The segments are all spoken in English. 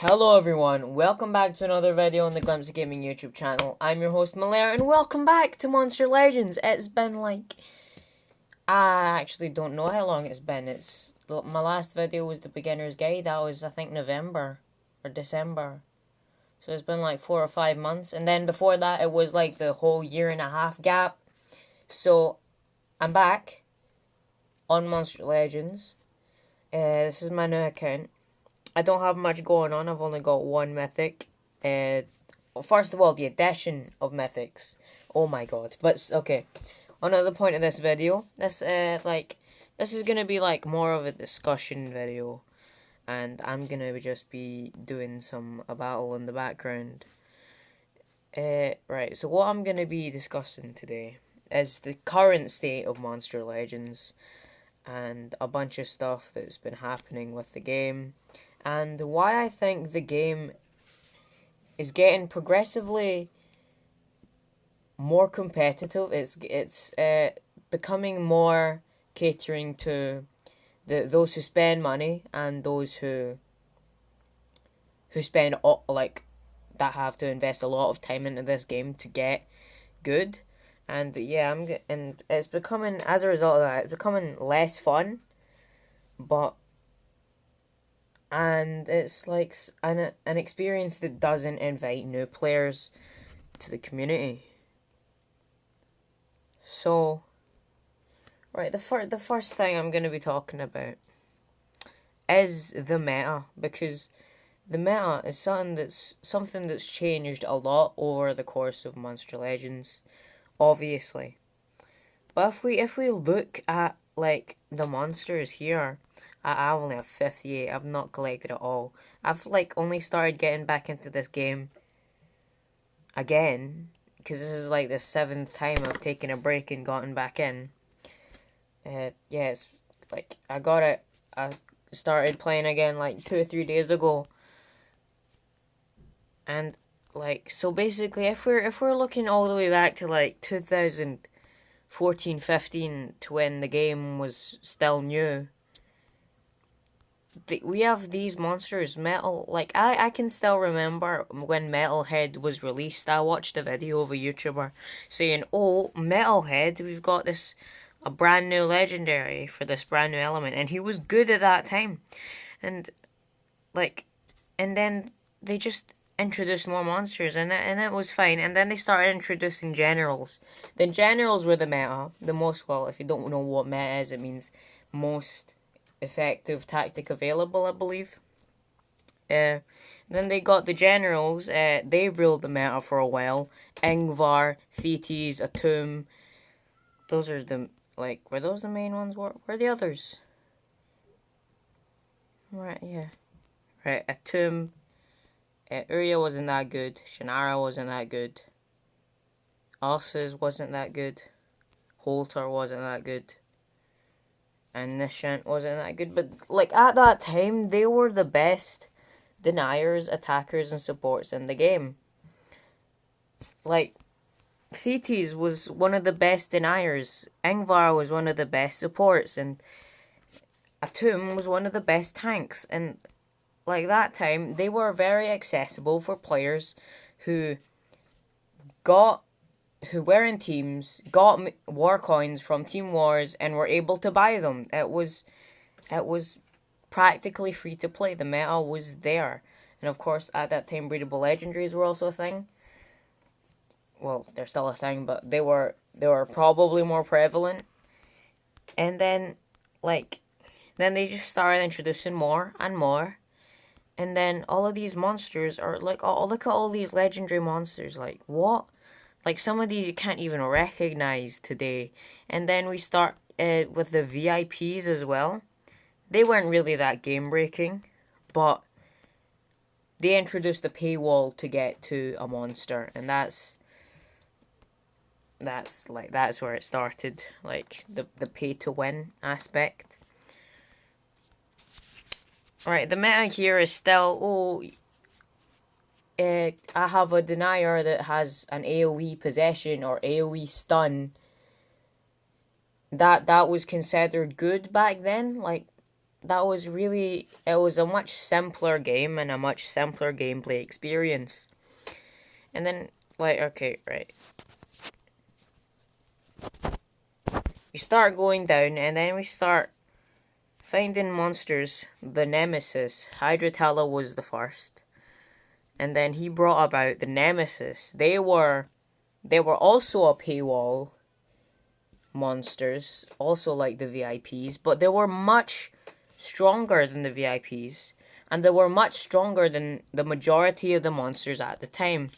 Hello everyone, welcome back to another video on the Glimpse of Gaming YouTube channel. I'm your host Malaire and welcome back to Monster Legends. It's been I actually don't know how long it's been. My last video was the beginner's guide. That was I think November or December. So it's been like 4 or 5 months, and then before that it was like the whole year and a half gap. So I'm back on Monster Legends. This is my new account. I don't have much going on. I've only got one mythic. First of all, the addition of mythics. Oh my god. But okay. Another point of this video. This is gonna be like more of a discussion video, and I'm gonna just be doing a battle in the background. Right. So what I'm gonna be discussing today is the current state of Monster Legends, and a bunch of stuff that's been happening with the game, and why I think the game is getting progressively more competitive. It's becoming more catering to those who spend money and those who spend that have to invest a lot of time into this game to get good. And yeah, and it's becoming, as a result of that, it's becoming less fun, and it's like an experience that doesn't invite new players to the community. So, right, the first thing I'm going to be talking about is the meta, because the meta is something that's changed a lot over the course of Monster Legends, obviously. But if we look at like the monsters here, I only have 58. I've not collected it all. I've only started getting back into this game again, because this is like the 7th time I've taken a break and gotten back in. Yeah, it's like I started playing again like 2 or 3 days ago. And so basically, if we're looking all the way back to like 2014-15, to when the game was still new, we have these monsters. Metal, I can still remember when Metalhead was released. I watched a video of a YouTuber saying, "Oh, Metalhead, we've got a brand new legendary for this brand new element," and he was good at that time. And and then they just introduced more monsters, and it was fine. And then they started introducing generals. Then generals were the meta, the most, well, if you don't know what meta is, it means most effective tactic available, I believe. Then they got the generals. They ruled the meta for a while. Ingvar, Thetis, Atum. Those are were those the main ones? Were the others? Right, yeah. Right, Atum. Uria wasn't that good. Shannara wasn't that good. Alsa's wasn't that good. Holter wasn't that good. And Nishant wasn't that good. But at that time, they were the best deniers, attackers, and supports in the game. Thetis was one of the best deniers. Ingvar was one of the best supports, and Atum was one of the best tanks. And that time, they were very accessible for players who were in teams, got war coins from Team Wars, and were able to buy them. It was practically free to play. The meta was there. And of course, at that time, breedable legendaries were also a thing. Well, they're still a thing, but they were probably more prevalent. And then they just started introducing more and more. And then all of these monsters are oh, look at all these legendary monsters. What? Some of these you can't even recognize today. And then we start with the VIPs as well. They weren't really that game breaking, but they introduced a paywall to get to a monster, and that's where it started. The pay to win aspect. Right, the meta here is still, I have a denier that has an AoE possession or AoE stun. That was considered good back then. that was really, it was a much simpler game and a much simpler gameplay experience. And then, like, okay, right. We start going down, and then we start finding monsters. The Nemesis, Hydratella was the first. And then he brought about the Nemesis. They were also a paywall monsters, also like the VIPs, but they were much stronger than the VIPs, and they were much stronger than the majority of the monsters at the time.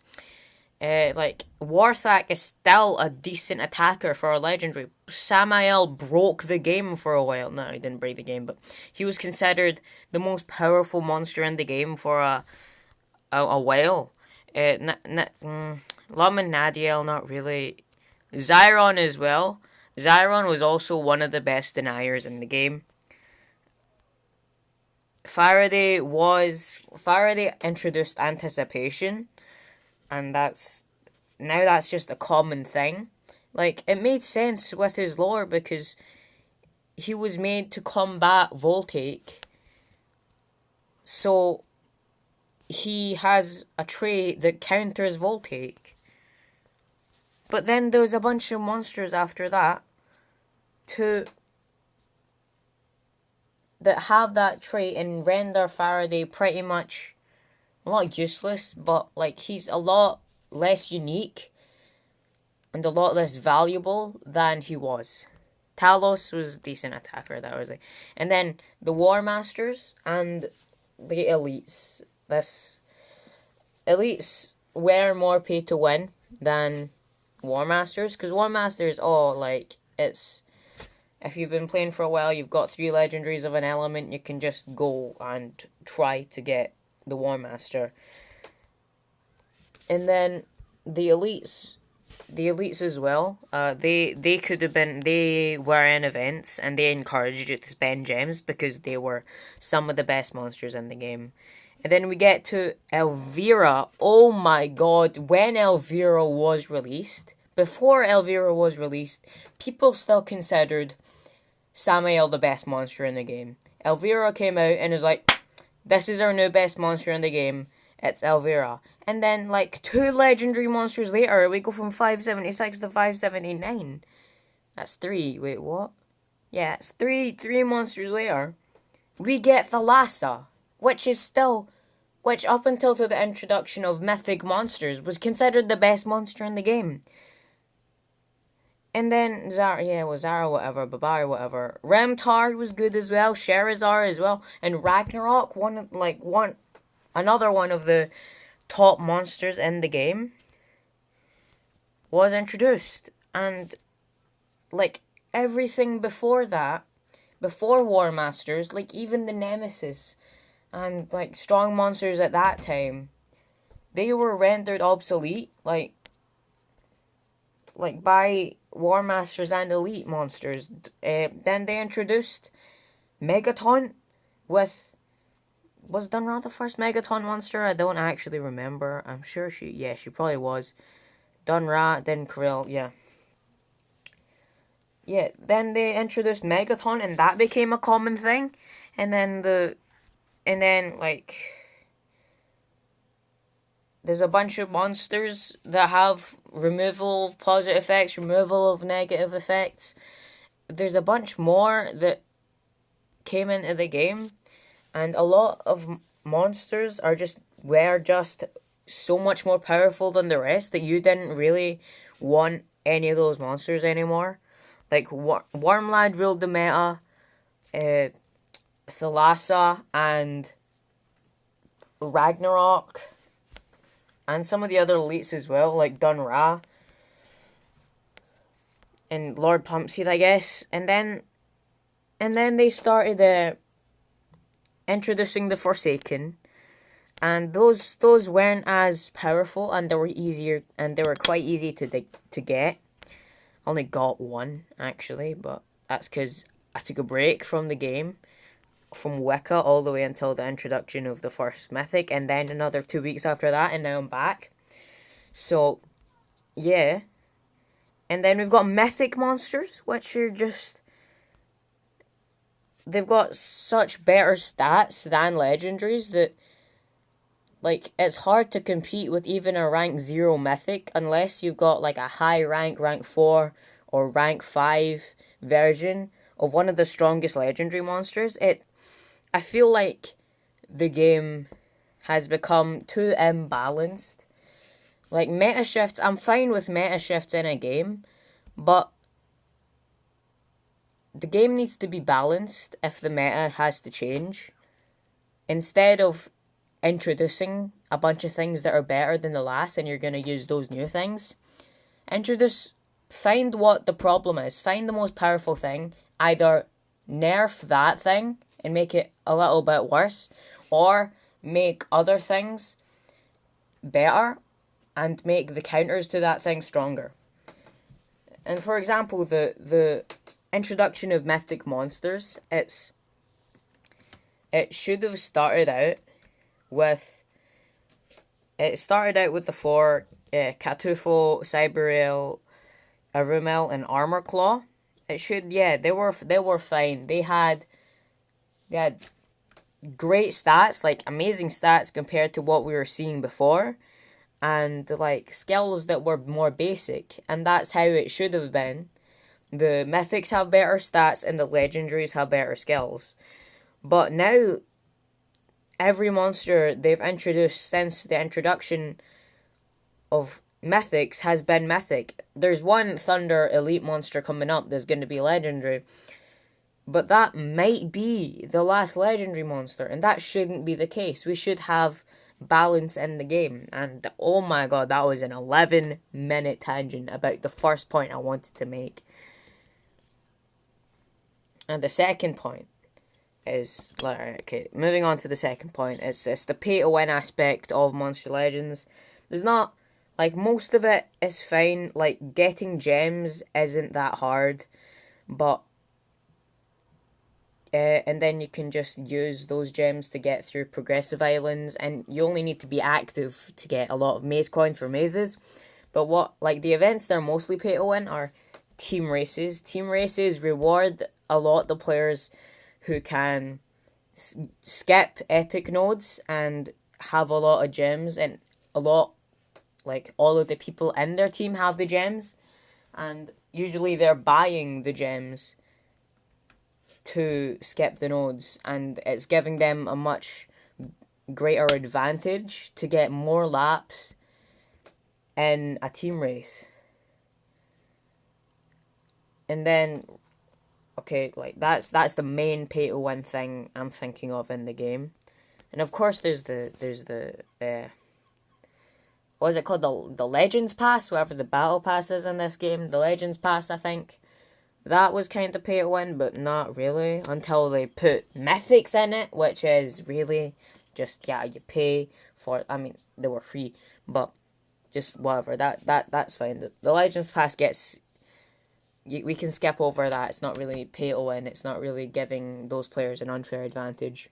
Like Warthak is still a decent attacker for a legendary. Samael broke the game for a while. No, he didn't break the game, but he was considered the most powerful monster in the game for a while. Lum and Nadiel, not really. Zyron as well. Zyron was also one of the best deniers in the game. Faraday introduced anticipation, and that's just a common thing. Like, it made sense with his lore because he was made to combat Voltaic. So he has a trait that counters Voltaic. But then there's a bunch of monsters after that that have that trait and render Faraday pretty much not useless, but like he's a lot less unique and a lot less valuable than he was. Talos was a decent attacker, that was it. And then the War Masters and the Elites. Elites were more pay to win than War Masters, because War Masters, it's, if you've been playing for a while, you've got 3 legendaries of an element, you can just go and try to get the War Master. And then the elites as well, they were in events and they encouraged you to spend gems because they were some of the best monsters in the game. And then we get to Elvira. Oh my god, when Elvira was released, before Elvira was released, people still considered Samael the best monster in the game. Elvira came out and is like, this is our new best monster in the game. It's Elvira. And then, like, 2 legendary monsters later, we go from 576 to 579. That's 3. Wait, what? Yeah, it's 3 monsters later. We get Thalassa, which up until to the introduction of mythic monsters, was considered the best monster in the game. And then Zara, whatever, Babar, whatever. Remtar was good as well, Sherazar as well, and Ragnarok, another one of the top monsters in the game, was introduced. And like everything before that, before War Masters, like even the Nemesis and like strong monsters at that time, they were rendered obsolete, like by War Masters and Elite monsters. Then they introduced Megaton with... Was Dunra the first Megaton monster? I don't actually remember. I'm sure she probably was. Dunra, then Krill, yeah. Yeah, then they introduced Megaton and that became a common thing. And then there's a bunch of monsters that have removal of positive effects, removal of negative effects. There's a bunch more that came into the game, and a lot of monsters were just so much more powerful than the rest that you didn't really want any of those monsters anymore. Like Wormlad ruled the meta, Thalassa and Ragnarok, and some of the other elites as well, like Dunra and Lord Pumpseed, I guess. And then they started introducing the Forsaken, and those weren't as powerful, and they were quite easy to get. I only got one actually, but that's because I took a break from the game, from Wicca all the way until the introduction of the first mythic, and then another 2 weeks after that, and now I'm back. So, yeah. And then we've got mythic monsters, which are just... they've got such better stats than legendaries that, like, it's hard to compete with even a rank 0 mythic unless you've got like a high rank 4 or rank 5 version of one of the strongest legendary monsters. I feel like the game has become too imbalanced. Like, meta shifts, I'm fine with meta shifts in a game, but the game needs to be balanced if the meta has to change. Instead of introducing a bunch of things that are better than the last and you're going to use those new things, introduce, find what the problem is, find the most powerful thing, either nerf that thing and make it a little bit worse, or make other things better and make the counters to that thing stronger. And for example, the introduction of mythic monsters, it should have started out with the four Katufo, Cyberel, Arumel, and Armor Claw. They were fine. They had great stats, like amazing stats compared to what we were seeing before, and like skills that were more basic, and that's how it should have been. The mythics have better stats and the legendaries have better skills. But now, every monster they've introduced since the introduction of mythics has been mythic. There's one Thunder Elite monster coming up that's going to be legendary, but that might be the last legendary monster, and that shouldn't be the case. We should have balance in the game. And oh my god, that was an 11-minute tangent about the first point I wanted to make. And the second point is, okay, moving on to the second point, it's the pay to win aspect of Monster Legends. There's not, like, most of it is fine. Like, getting gems isn't that hard, but and then you can just use those gems to get through progressive islands, and you only need to be active to get a lot of maze coins for mazes. But the events that are mostly pay to win are team races. Team races reward a lot the players who can skip epic nodes and have a lot of gems, and all of the people in their team have the gems, and usually they're buying the gems to skip the nodes, and it's giving them a much greater advantage to get more laps in a team race. And then, okay, like that's the main pay to win thing I'm thinking of in the game. And of course there's the what is it called, the Legends Pass, whatever the battle pass is in this game, the Legends Pass, I think. That was kind of pay to win, but not really, until they put mythics in it, which is really just, you pay for, I mean, they were free, but just whatever, that's fine. The Legends Pass we can skip over that. It's not really pay to win, it's not really giving those players an unfair advantage.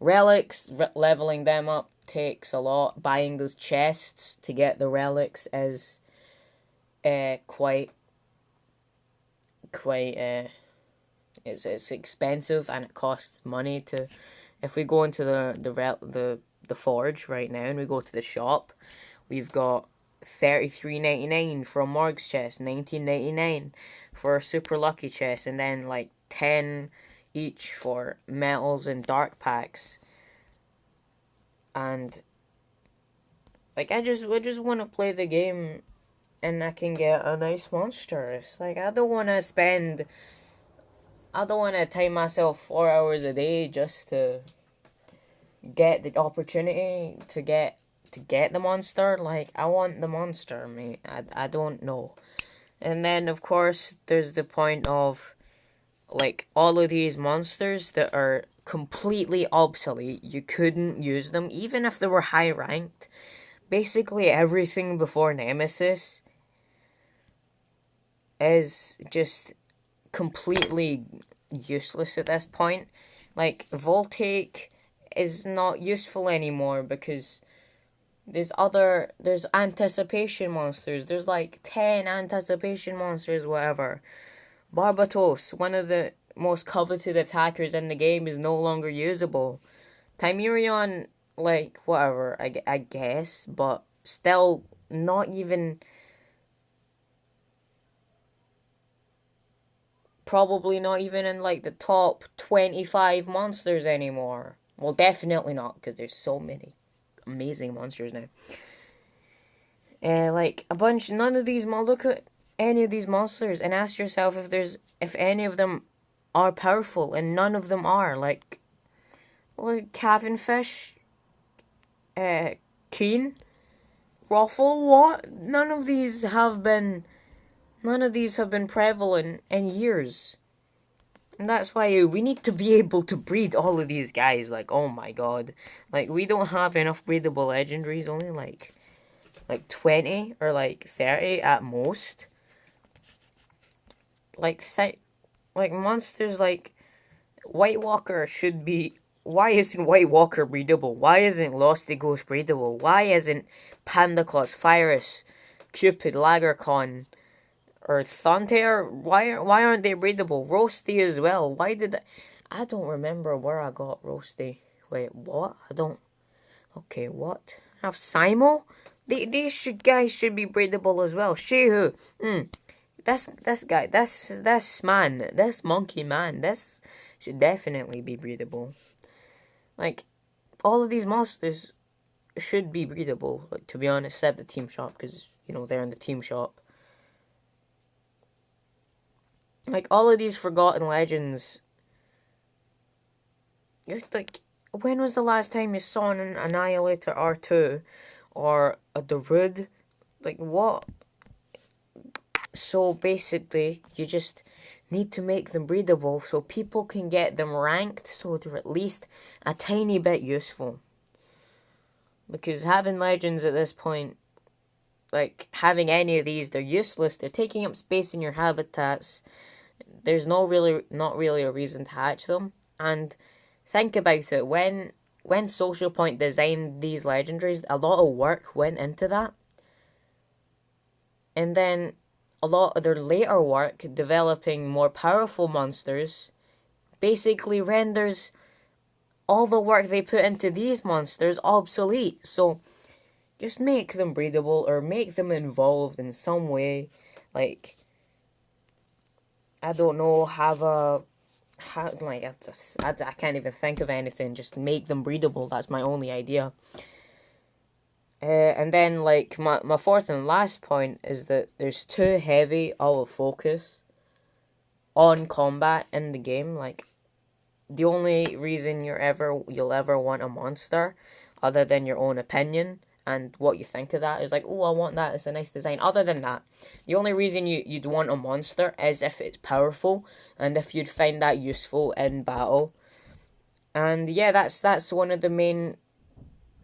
Relics, leveling them up takes a lot. Buying those chests to get the relics is quite it's expensive, and it costs money to. If we go into the forge right now and we go to the shop, we've got $33.99 for a Morg's chest, $19.99 for a super lucky chest, and then like 10 each for metals and dark packs. And like I just want to play the game and I can get a nice monster. It's like I don't want to time myself 4 hours a day just to get the opportunity to get the monster. Like, I want the monster, mate. I don't know. And then of course there's the point of, like, all of these monsters that are completely obsolete. You couldn't use them even if they were high ranked. Basically everything before Nemesis is just completely useless at this point. Like, Voltaic is not useful anymore because there's anticipation monsters. There's like 10 anticipation monsters, whatever. Barbatos, one of the most coveted attackers in the game is no longer usable. Timerion, like, whatever, I guess, but still not even, probably not even in, like, the top 25 monsters anymore. Well, definitely not, because there's so many amazing monsters now. Like, a bunch, none of these, look at any of these monsters and ask yourself if any of them are powerful, and none of them are. Like Cavenfish, Keen, Ruffle, what? None of these have been prevalent in years. And that's why we need to be able to breed all of these guys. Like, oh my god. Like, we don't have enough breedable legendaries, only like 20 or like 30 at most. Like, monsters like White Walker should be. Why isn't White Walker breedable? Why isn't Losty Ghost breedable? Why isn't Pandaclaws, Fyrus, Cupid, Lagercon, or Thunter? Why aren't they breedable? Roasty as well. I don't remember where I got Roasty. Wait, what? I don't. Okay, what? I have Simo? These guys should be breedable as well. Shehu. This guy, this monkey man, this should definitely be breedable. Like, all of these monsters should be breedable, like, to be honest, except the team shop, because, they're in the team shop. Like, all of these forgotten legends, like, when was the last time you saw an Annihilator R2, or a Darude? Like, what? So, basically, you just need to make them breedable so people can get them ranked so they're at least a tiny bit useful. Because having legends at this point, like having any of these, they're useless. They're taking up space in your habitats. There's not really a reason to hatch them. And think about it, when Social Point designed these legendaries, a lot of work went into that. And then a lot of their later work developing more powerful monsters basically renders all the work they put into these monsters obsolete. So just make them breedable or make them involved in some way. Like, I don't know, I can't even think of anything. Just make them breedable. That's my only idea. And then, like, my fourth and last point is that there's too heavy of a focus on combat in the game. Like, the only reason you'll ever want a monster, other than your own opinion and what you think of that, is like, oh, I want that, it's a nice design. Other than that, the only reason you'd want a monster is if it's powerful, and if you'd find that useful in battle. And yeah, that's one of the main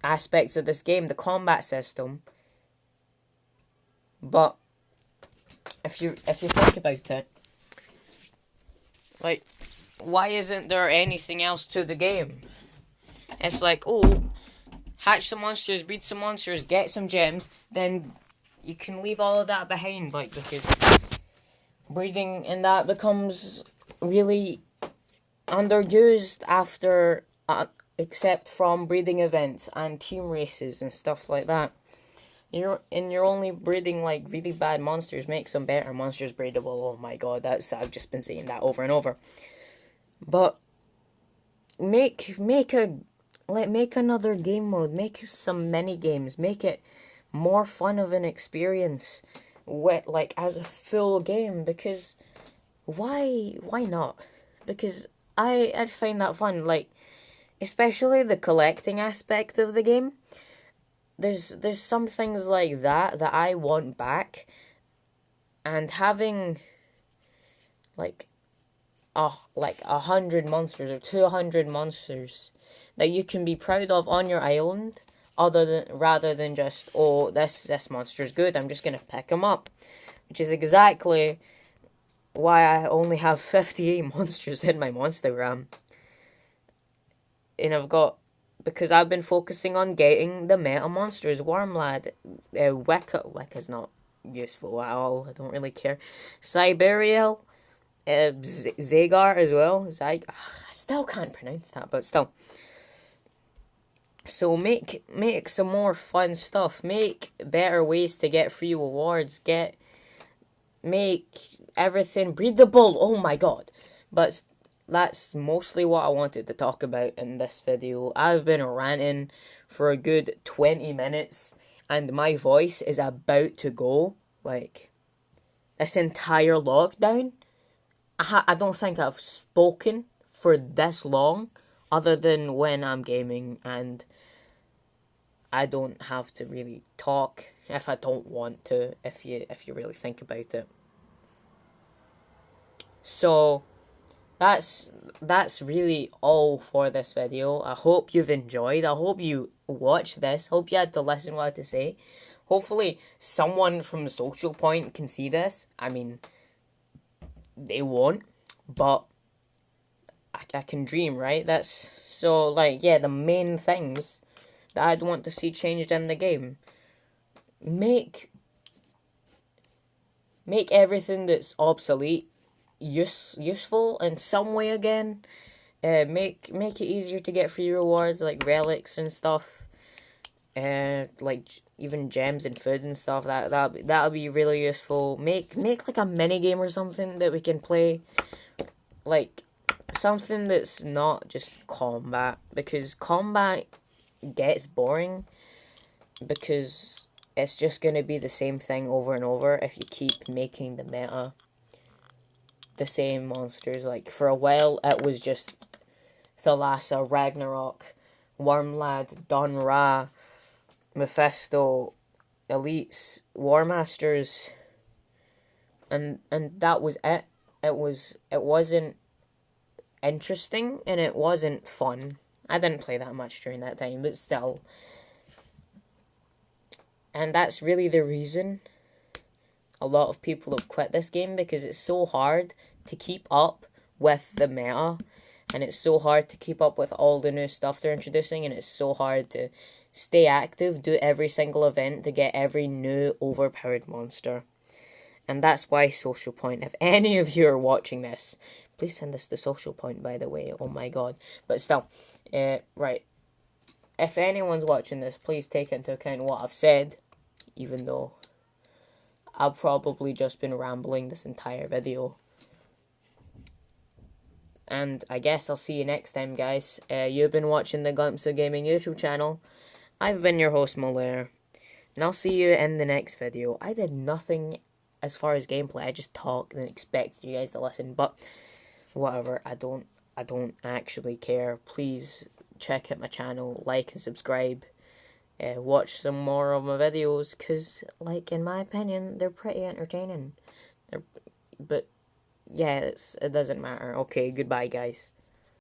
aspects of this game, the combat system. But if you think about it, like, why isn't there anything else to the game? It's like, oh, hatch some monsters, breed some monsters, get some gems, then you can leave all of that behind, like, because breeding and that becomes really underused after, except from breeding events and team races and stuff like that. You're only breeding, like, really bad monsters. Make some better monsters breedable. Oh my god, I've just been saying that over and over. But make another game mode. Make some mini games. Make it more fun of an experience, like, as a full game. Because why not? Because I'd find that fun. Like, especially the collecting aspect of the game. There's some things like that I want back, and having like 100 monsters or 200 monsters that you can be proud of on your island, rather than just, oh, this monster's good, I'm just gonna pick him up, which is exactly why I only have 58 monsters in my monstergram. And because I've been focusing on getting the meta monsters. Wormlad, Wicca's not useful at all, I don't really care. Cyberiel, Zagar as well. I still can't pronounce that, but still. So make some more fun stuff. Make better ways to get free rewards. Make everything breedable. Oh my god! But that's mostly what I wanted to talk about in this video. I've been ranting for a good 20 minutes, and my voice is about to go. Like, this entire lockdown, I don't think I've spoken for this long, other than when I'm gaming, and I don't have to really talk if I don't want to, if you really think about it. So that's really all for this video. I hope you've enjoyed. I hope you watched this. Hope you had to listen what I had to say. Hopefully someone from Social Point can see this. I mean, they won't, but I can dream, right? That's so, like, yeah, the main things that I'd want to see changed in the game. Make everything that's obsolete useful in some way again. Make it easier to get free rewards like relics and stuff. Like even gems and food and stuff. That'll be really useful. Make like a mini game or something that we can play. Like something that's not just combat, because combat gets boring, because it's just gonna be the same thing over and over if you keep making the meta the same monsters. Like for a while it was just Thalassa, Ragnarok, Wormlad, Don Ra, Mephisto, Elites, War Masters, and that was it. It wasn't interesting and it wasn't fun. I didn't play that much during that time, but still. And that's really the reason a lot of people have quit this game, because it's so hard to keep up with the meta, and it's so hard to keep up with all the new stuff they're introducing, and it's so hard to stay active, do every single event to get every new overpowered monster. And that's why Social Point, if any of you are watching this, please send this to Social Point, by the way. Oh my god. But still, right. If anyone's watching this, please take into account what I've said, even though I've probably just been rambling this entire video. And I guess I'll see you next time, guys. You've been watching the Glimpse of Gaming YouTube channel. I've been your host, Malaire. And I'll see you in the next video. I did nothing as far as gameplay. I just talked and expected you guys to listen. But whatever, I don't actually care. Please check out my channel, like and subscribe. Watch some more of my videos, because, like, in my opinion, they're pretty entertaining. But yeah, it doesn't matter. Okay, goodbye, guys.